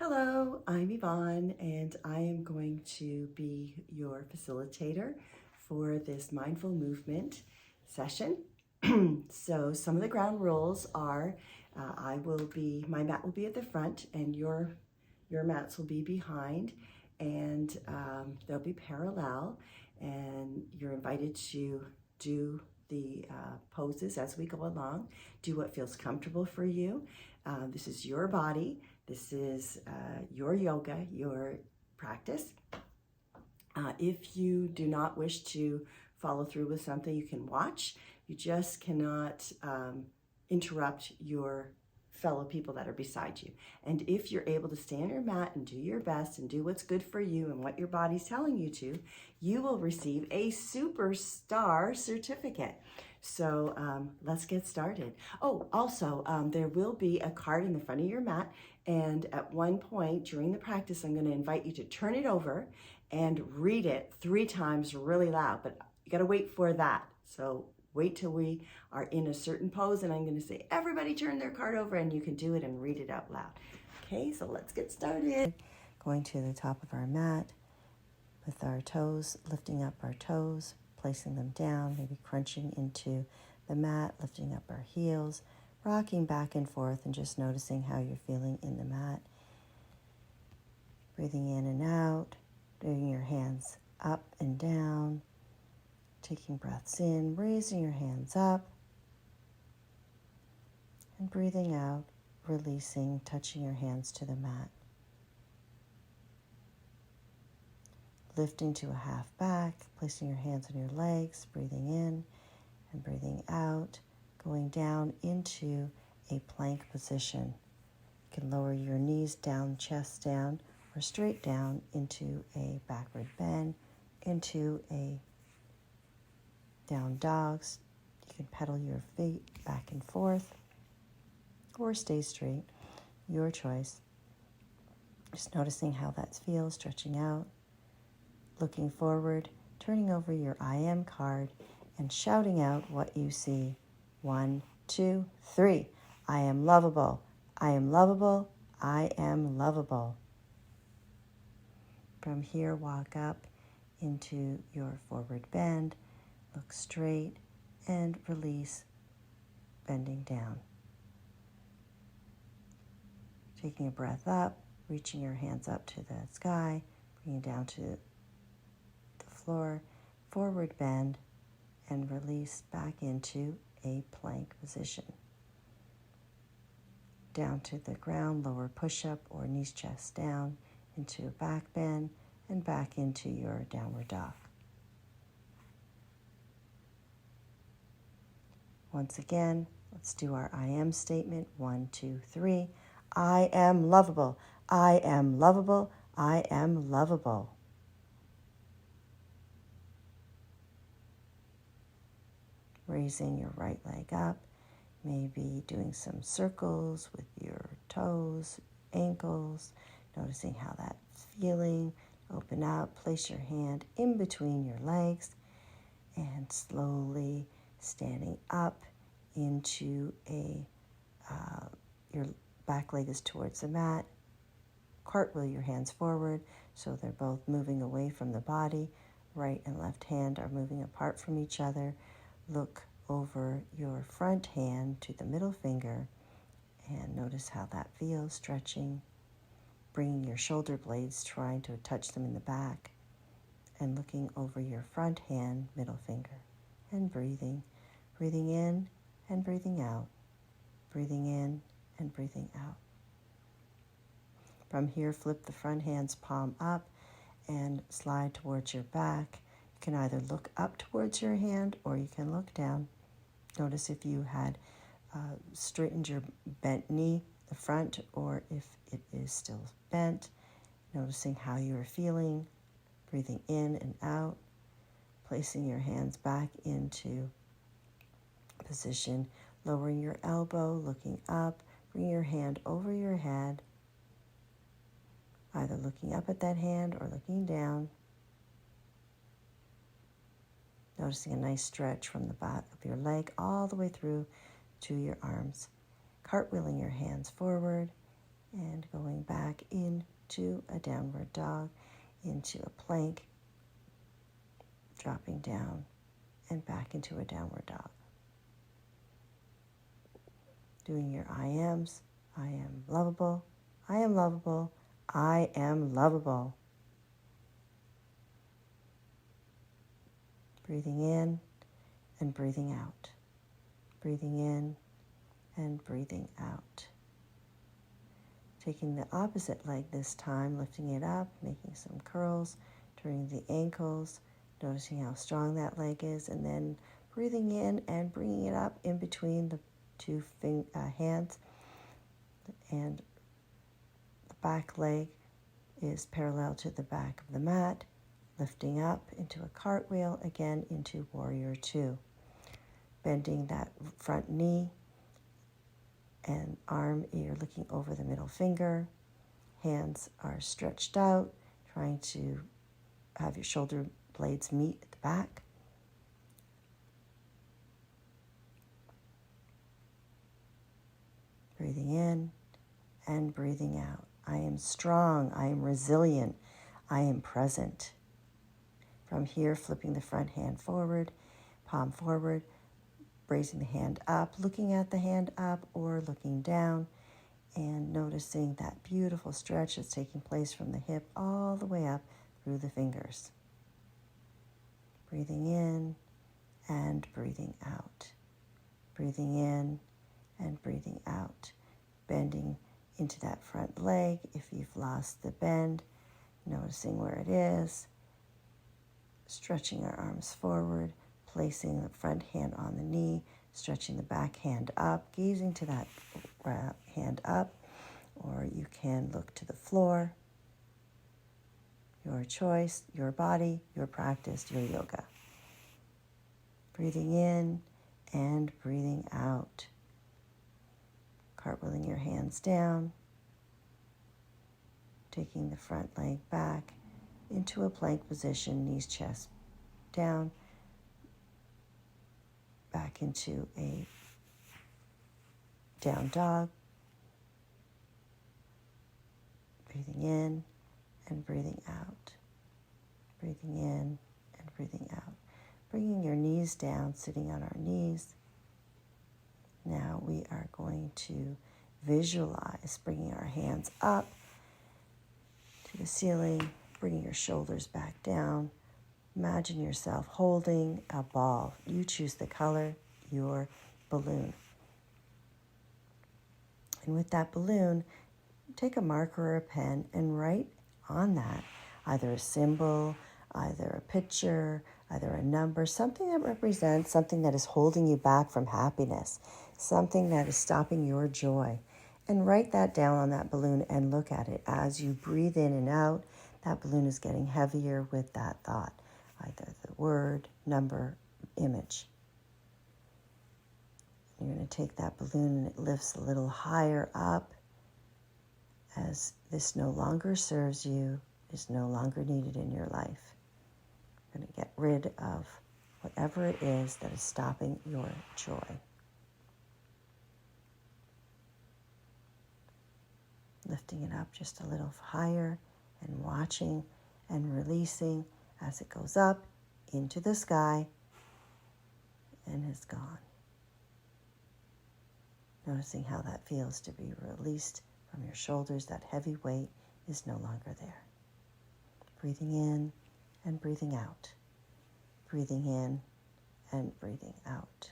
Hello, I'm Yvonne, and I am going to be your facilitator for this mindful movement session. So some of the ground rules are my mat will be at the front and your mats will be behind, and they'll be parallel, and you're invited to do the poses as we go along. Do what feels comfortable for you. This is your body. This is your yoga, your practice. If you do not wish to follow through with something, you can watch. You just cannot interrupt your fellow people that are beside you. And if you're able to stay on your mat and do your best and do what's good for you and what your body's telling you to, you will receive a superstar certificate. So let's get started. Oh, also, there will be a card in the front of your mat, and at one point during the practice, I'm going to invite you to turn it over and read it 3 times really loud, but you got to wait for that. So wait till we are in a certain pose, and I'm going to say, everybody turn their card over, and you can do it and read it out loud. Okay, so let's get started. Going to the top of our mat with our toes, lifting up our toes, placing them down, maybe crunching into the mat, lifting up our heels, rocking back and forth, and just noticing how you're feeling in the mat. Breathing in and out, doing your hands up and down, taking breaths in, raising your hands up, and breathing out, releasing, touching your hands to the mat. Lifting to a half back, placing your hands on your legs, breathing in and breathing out, going down into a plank position. You can lower your knees down, chest down, or straight down into a backward bend, into a down dogs. You can pedal your feet back and forth or stay straight, your choice. Just noticing how that feels, stretching out, looking forward, turning over your I am card and shouting out what you see. 1, 2, 3. I am lovable. I am lovable. I am lovable. From here, walk up into your forward bend, look straight, and release, bending down. Taking a breath up, reaching your hands up to the sky, bringing down to the floor, forward bend, and release back into a plank position. Down to the ground, lower push-up or knees chest down, into a back bend, and back into your downward dog. Once again, let's do our I am statement. 1, 2, 3. I am lovable. I am lovable. I am lovable. Raising your right leg up, maybe doing some circles with your toes, ankles, noticing how that's feeling. Open up, place your hand in between your legs, and slowly standing up into your back leg is towards the mat. Cartwheel your hands forward so they're both moving away from the body. Right and left hand are moving apart from each other. Look over your front hand to the middle finger and notice how that feels, stretching, bringing your shoulder blades, trying to touch them in the back, and looking over your front hand, middle finger, and breathing in and breathing out, breathing in and breathing out. From here, flip the front hand's palm up and slide towards your back. You can either look up towards your hand or you can look down. Notice if you had straightened your bent knee, the front, or if it is still bent. Noticing how you are feeling, breathing in and out, placing your hands back into position, lowering your elbow, looking up, bring your hand over your head, either looking up at that hand or looking down. Noticing a nice stretch from the back of your leg all the way through to your arms. Cartwheeling your hands forward and going back into a downward dog, into a plank, dropping down and back into a downward dog. Doing your I ams. I am lovable. I am lovable. I am lovable. Breathing in and breathing out. Breathing in and breathing out. Taking the opposite leg this time, lifting it up, making some curls, turning the ankles, noticing how strong that leg is, and then breathing in and bringing it up in between the two hands. And the back leg is parallel to the back of the mat, lifting up into a cartwheel, again into Warrior Two. Bending that front knee and arm, you're looking over the middle finger. Hands are stretched out, trying to have your shoulder blades meet at the back. Breathing in and breathing out. I am strong. I am resilient. I am present. From here, flipping the front hand forward, palm forward, raising the hand up, looking at the hand up or looking down, and noticing that beautiful stretch that's taking place from the hip all the way up through the fingers. Breathing in and breathing out. Breathing in and breathing out. Bending into that front leg if you've lost the bend, noticing where it is. Stretching our arms forward, placing the front hand on the knee, stretching the back hand up, gazing to that hand up, or you can look to the floor. Your choice, your body, your practice, your yoga. Breathing in and breathing out. Cartwheeling your hands down, taking the front leg back into a plank position, knees, chest down, back into a down dog. Breathing in and breathing out. Breathing in and breathing out. Bringing your knees down, sitting on our knees. Now we are going to visualize bringing our hands up to the ceiling, bringing your shoulders back down. Imagine yourself holding a ball. You choose the color, your balloon. And with that balloon, take a marker or a pen and write on that either a symbol, either a picture, either a number, something that represents something that is holding you back from happiness, something that is stopping your joy. And write that down on that balloon and look at it. As you breathe in and out, that balloon is getting heavier with that thought, either the word, number, image. You're going to take that balloon and it lifts a little higher up as this no longer serves you, is no longer needed in your life. You're going to get rid of whatever it is that is stopping your joy. Lifting it up just a little higher and watching and releasing as it goes up into the sky and is gone. Noticing how that feels to be released from your shoulders. That heavy weight is no longer there. Breathing in and breathing out. Breathing in and breathing out.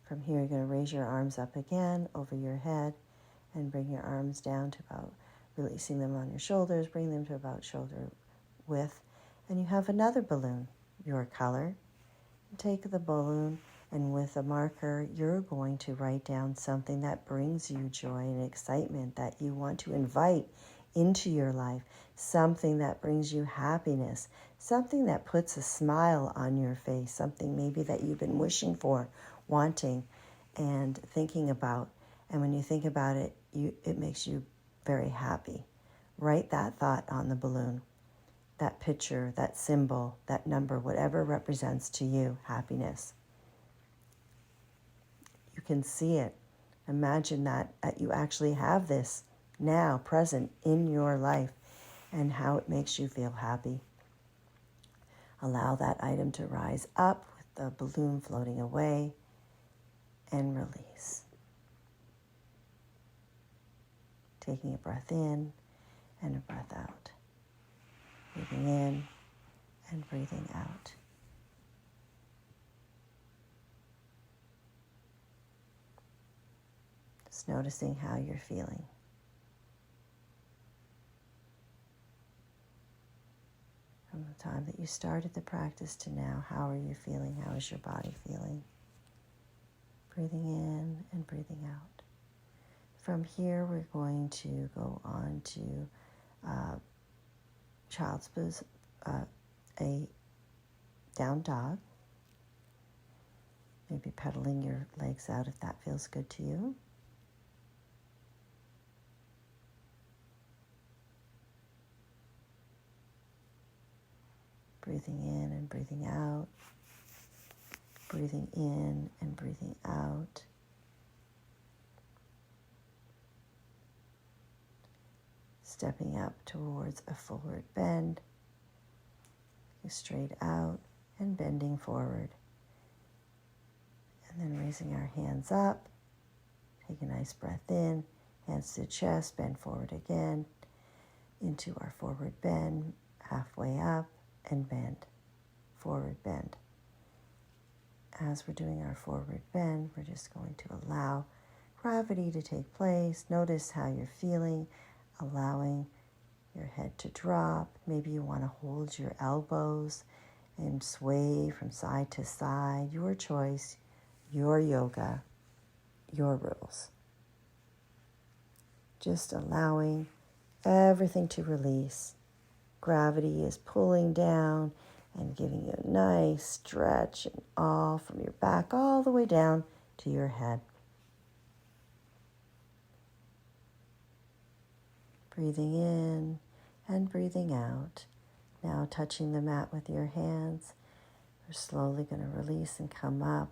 From here, you're going to raise your arms up again over your head and bring your arms down to about, releasing them on your shoulders, bring them to about shoulder width. And you have another balloon, your color. Take the balloon and with a marker, you're going to write down something that brings you joy and excitement that you want to invite into your life, something that brings you happiness, something that puts a smile on your face, something maybe that you've been wishing for, wanting, and thinking about. And when you think about it, it makes you very happy. Write that thought on the balloon. that picture, that symbol, that number, whatever represents to you happiness. You can see it. Imagine that you actually have this now present in your life and how it makes you feel happy. Allow that item to rise up with the balloon floating away and release. Taking a breath in and a breath out. Breathing in and breathing out. Just noticing how you're feeling. From the time that you started the practice to now, how are you feeling? How is your body feeling? Breathing in and breathing out. From here, we're going to go on to child's pose, a down dog. Maybe pedaling your legs out if that feels good to you. Breathing in and breathing out. Breathing in and breathing out. Stepping up towards a forward bend. Straight out and bending forward. And then raising our hands up. Take a nice breath in. Hands to the chest. Bend forward again. Into our forward bend. Halfway up and bend. Forward bend. As we're doing our forward bend, we're just going to allow gravity to take place. Notice how you're feeling, allowing your head to drop. Maybe you want to hold your elbows and sway from side to side. Your choice, your yoga, your rules. Just allowing everything to release. Gravity is pulling down and giving you a nice stretch and all from your back all the way down to your head. Breathing in and breathing out. Now touching the mat with your hands. We're slowly going to release and come up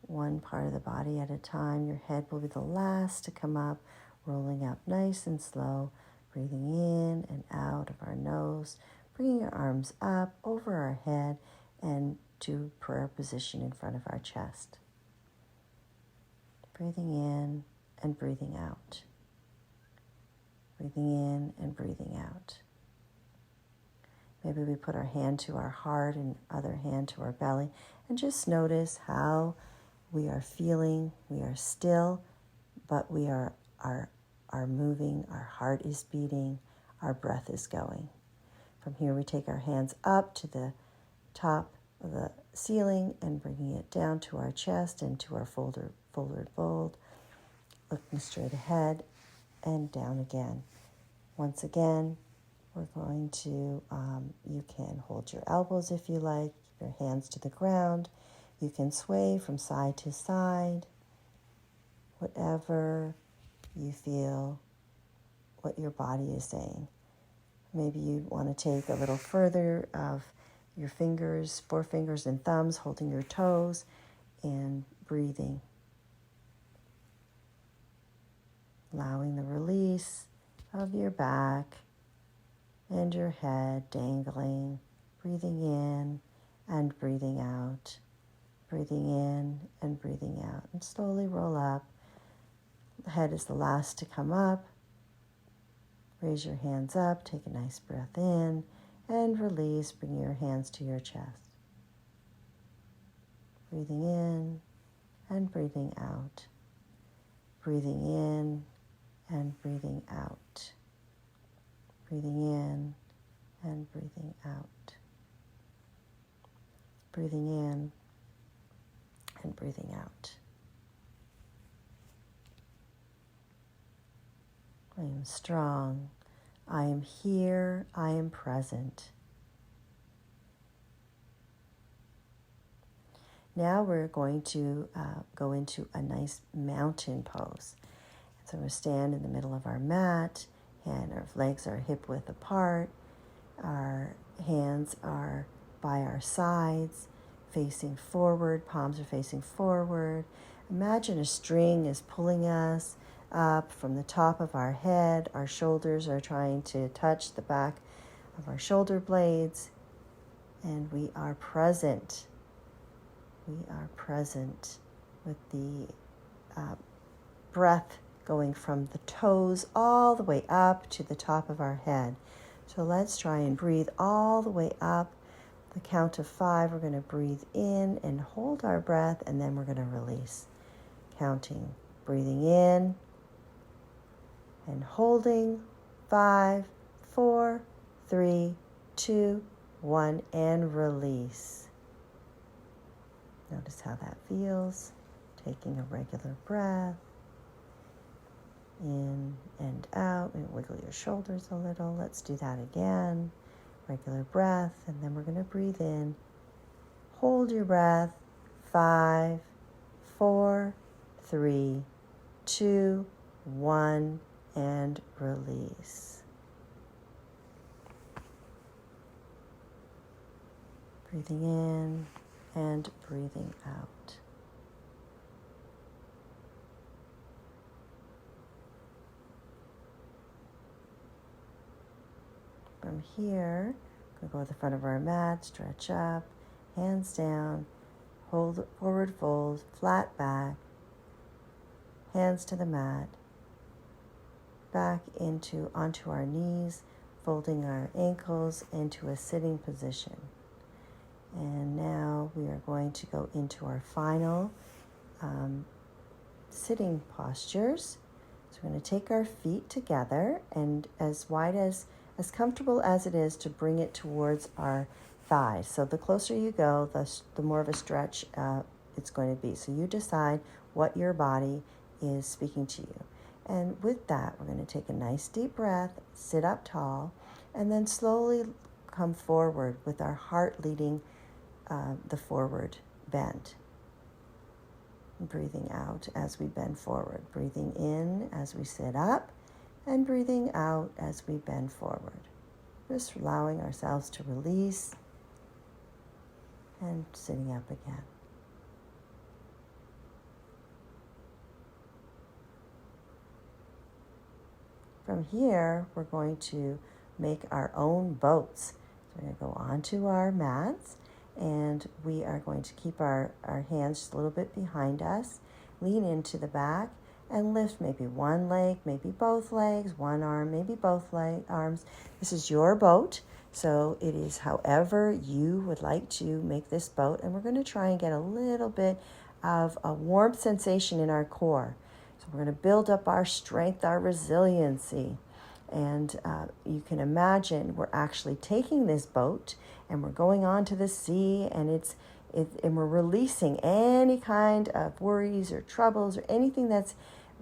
one part of the body at a time. Your head will be the last to come up, rolling up nice and slow. Breathing in and out of our nose, bringing your arms up over our head and to prayer position in front of our chest. Breathing in and breathing out. Breathing in and breathing out. Maybe we put our hand to our heart and other hand to our belly and just notice how we are feeling. We are still, but we are moving, our heart is beating, our breath is going. From here we take our hands up to the top of the ceiling and bringing it down to our chest and to our forward fold, looking straight ahead and down again. Once again, we're going to, you can hold your elbows if you like, keep your hands to the ground. You can sway from side to side, whatever you feel, what your body is saying. Maybe you want to take a little further of your fingers, forefingers and thumbs, holding your toes and breathing. Allowing the release of your back and your head dangling, breathing in and breathing out, breathing in and breathing out, and slowly roll up. The head is the last to come up. Raise your hands up, take a nice breath in, and release, bring your hands to your chest. Breathing in and breathing out. Breathing in and breathing out. Breathing in and breathing out. Breathing in and breathing out. I am strong. I am here. I am present. Now we're going to go into a nice mountain pose. So we'll stand in the middle of our mat, and our legs are hip width apart. Our Hands are by our sides, facing forward, palms are facing forward. Imagine a string is pulling us up from the top of our head. Our shoulders are trying to touch the back of our shoulder blades, and we are present. We are present with the breath going from the toes all the way up to the top of our head. So let's try and breathe all the way up. The count of 5, we're going to breathe in and hold our breath, and then we're going to release. Counting, breathing in and holding. 5, 4, 3, 2, 1, and release. Notice how that feels. Taking a regular breath. In and out. Maybe wiggle your shoulders a little. Let's do that again. Regular breath, and then we're going to breathe in. Hold your breath. 5, 4, 3, 2, 1, and release. Breathing in and breathing out. From here, we're going to go to the front of our mat, stretch up, hands down, hold forward fold, flat back, hands to the mat, back onto our knees, folding our ankles into a sitting position. And now we are going to go into our final sitting postures. So we're going to take our feet together and as wide as comfortable as it is to bring it towards our thighs. So the closer you go, the more of a stretch it's going to be. So you decide what your body is speaking to you. And with that, we're going to take a nice deep breath, sit up tall, and then slowly come forward with our heart leading the forward bend. Breathing out as we bend forward. Breathing in as we sit up, and breathing out as we bend forward. Just allowing ourselves to release and sitting up again. From here, we're going to make our own boats. So we're going to go onto our mats, and we are going to keep our hands just a little bit behind us, lean into the back, and lift maybe one leg, maybe both legs, one arm, maybe both arms. This is your boat, so it is however you would like to make this boat. And we're going to try and get a little bit of a warmth sensation in our core. So we're going to build up our strength, our resiliency. And you can imagine we're actually taking this boat and we're going on to the sea, and we're releasing any kind of worries or troubles or anything that's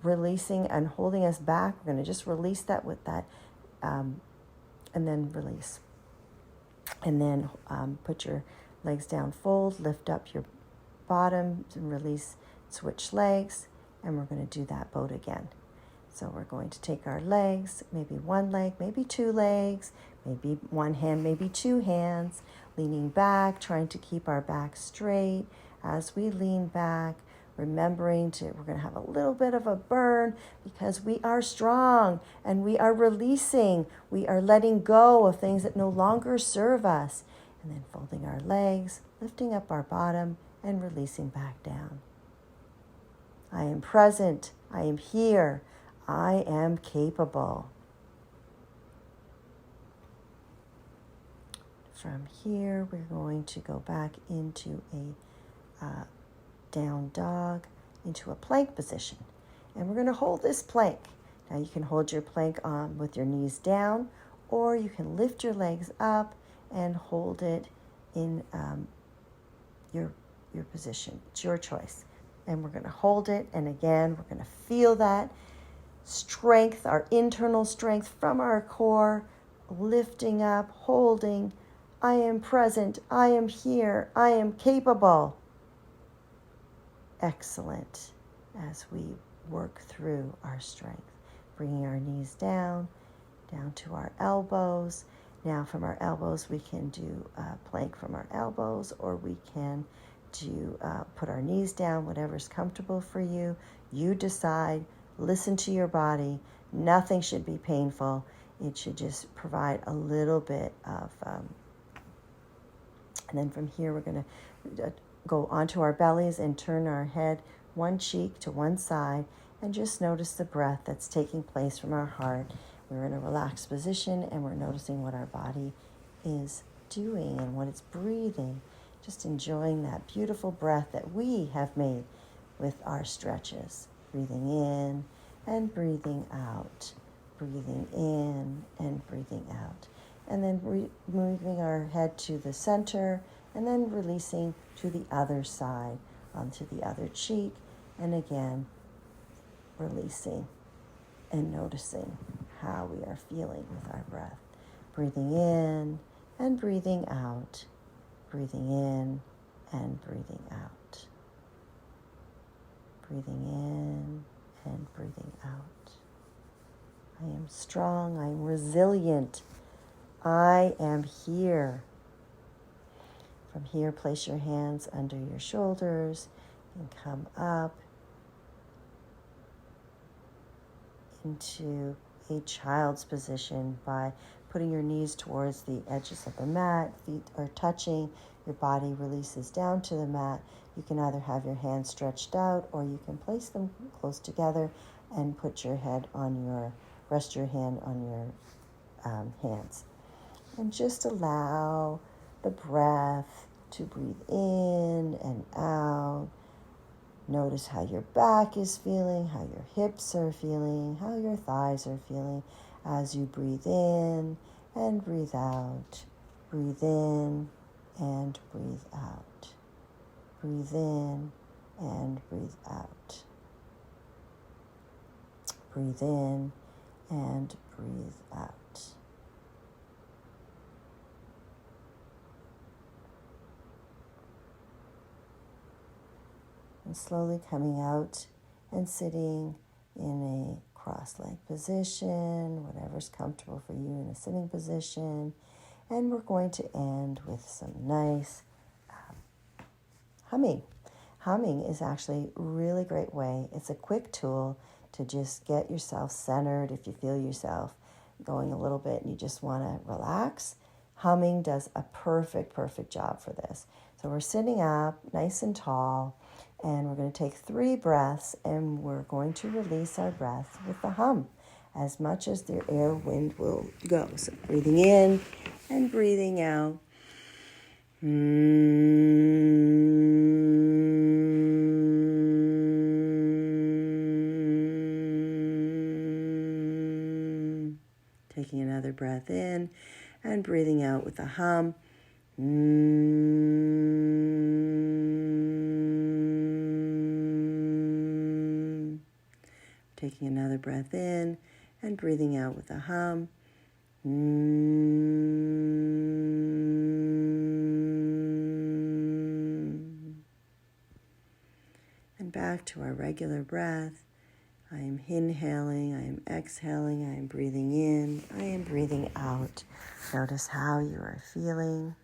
releasing and holding us back. We're going to just release that with that, and then release. And then put your legs down, fold, lift up your bottom, and release, switch legs, and we're going to do that boat again. So we're going to take our legs, maybe one leg, maybe two legs, maybe one hand, maybe two hands, leaning back, trying to keep our back straight. As we lean back, remembering we're going to have a little bit of a burn because we are strong and we are releasing. We are letting go of things that no longer serve us. And then folding our legs, lifting up our bottom, and releasing back down. I am present. I am here. I am capable. From here, we're going to go back into a down dog, into a plank position. And we're going to hold this plank. Now you can hold your plank on with your knees down, or you can lift your legs up and hold it in your position. It's your choice. And we're going to hold it, and again, we're going to feel that strength, our internal strength from our core, lifting up, holding. I am present. I am here. I am capable. Excellent. As we work through our strength, bringing our knees down to our elbows, Now from our elbows, we can do a plank from our elbows, or we can do put our knees down, whatever's comfortable for you. You decide, listen to your body. Nothing should be painful. It should just provide a little bit of, and then from here, we're going to go onto our bellies and turn our head one cheek to one side, and just notice the breath that's taking place from our heart. We're in a relaxed position, and we're noticing what our body is doing and what it's breathing. Just enjoying that beautiful breath that we have made with our stretches. Breathing in and breathing out. Breathing in and breathing out. And then moving our head to the center, and then releasing to the other side, onto the other cheek, and again, releasing and noticing how we are feeling with our breath. Breathing in and breathing out. Breathing in and breathing out. Breathing in and breathing out. I am strong. I am resilient. I am here. From here, place your hands under your shoulders and come up into a child's position by putting your knees towards the edges of the mat. Feet are touching. Your body releases down to the mat. You can either have your hands stretched out, or you can place them close together and rest your hand on your hands. And just allow the breath to breathe in and out. Notice how your back is feeling, how your hips are feeling, how your thighs are feeling as you breathe in and breathe out. Breathe in and breathe out. Breathe in and breathe out. Breathe in and breathe out. And slowly coming out and sitting in a cross-legged position, whatever's comfortable for you in a sitting position. And we're going to end with some nice humming. Humming is actually a really great way. It's a quick tool to just get yourself centered. If you feel yourself going a little bit and you just want to relax, humming does a perfect job for this. So we're sitting up nice and tall, and we're going to take 3 breaths, and we're going to release our breath with the hum as much as the air wind will go. So breathing in and breathing out. Taking another breath in and breathing out with a hum. Taking another breath in and breathing out with a hum. And back to our regular breath. I am inhaling, I am exhaling, I am breathing in, I am breathing out. Notice how you are feeling.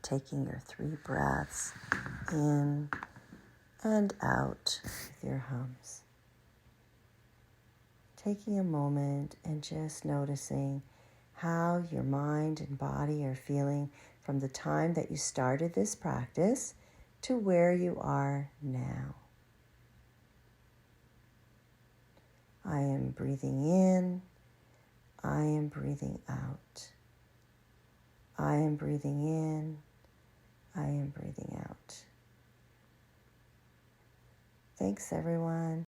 Taking your 3 breaths in and out with your hums. Taking a moment and just noticing how your mind and body are feeling from the time that you started this practice to where you are now. I am breathing in. I am breathing out. I am breathing in. I am breathing out. Thanks, everyone.